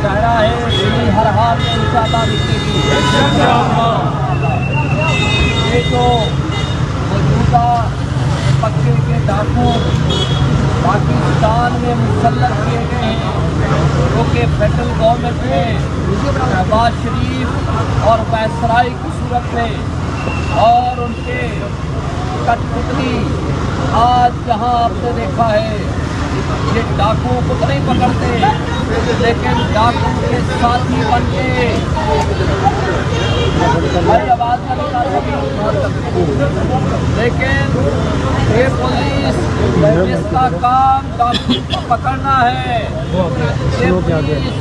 چہرہ ہے ہر حال میں انشاءاللہ نکلے گی۔ یہ جو موجودہ مکے کے ڈاکو پاکستان میں مسلط کیے گئے ہیں، جو کہ فیڈرل گورنمنٹ میں شہباز شریف اور وائسرائے کی صورت میں، اور ان کے کٹ پتلی آج جہاں آپ نے دیکھا ہے، یہ ڈاکو کو تو نہیں پکڑتے لیکن ڈاکو کے ساتھی بن کے بھائی آواز کا نکال لیکن یہ پولیس اس کا کام ڈاکو کو پکڑنا ہے۔ یہ پولیس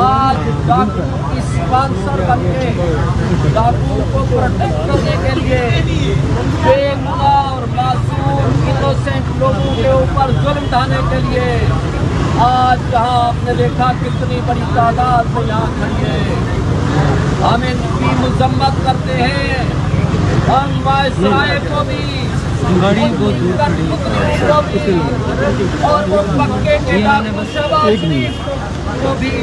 آج ڈاکو کی اسپانسر بن کے ڈاکو کو پروٹیکٹ کرنے کے لیے بے گناہ اور معصوم انوسینٹ لوگوں کے اوپر ظلم ڈھانے کے لیے آج جہاں آپ نے دیکھا کتنی بڑی تعداد میں یہاں کھڑی ہے۔ ہم ان کی مذمت کرتے ہیں، ہم وائسرائے کو بھی اور وہ مکے کے ڈاکو شہباز شریف کو بھی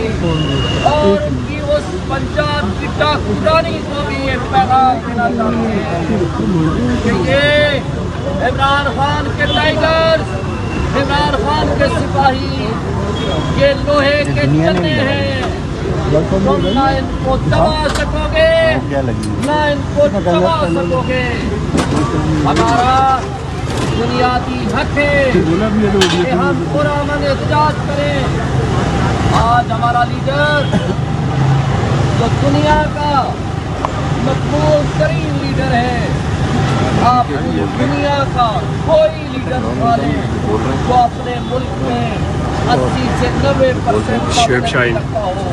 اور ان کی اس پنجاب کی ڈاکو رانی کو بھی ایک پیغام دینا چاہتے ہیں کہ یہ عمران خان کے ٹائیگرز، عمران خان کے سپاہی، یہ لوہے کے چنے ہیں، تم نہ ان کو دبا سکو گے نہ ان کو دبا سکو گے۔ ہمارا بنیادی حق ہے کہ ہم پرامن احتجاج کریں۔ آج ہمارا لیڈر جو دنیا کا مقبول ترین لیڈر ہے، آپ دنیا کا کوئی لیڈر اٹھا لیں جو اپنے ملک میں 80 سے 90% رکھتا ہو،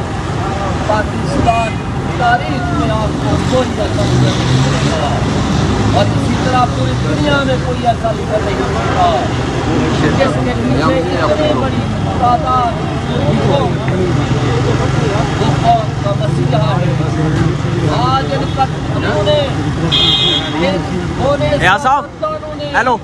پاکستان تاریخ میں آپ کو کوئی ایسا لیڈر نہیں ملے گا، اور اسی طرح پوری دنیا میں کوئی ایسا لیڈر نہیں ملتا جس کے پیچھے اتنی بڑی تعداد کا مسیحا ہے۔ آج ان قتلوں نے ہیلو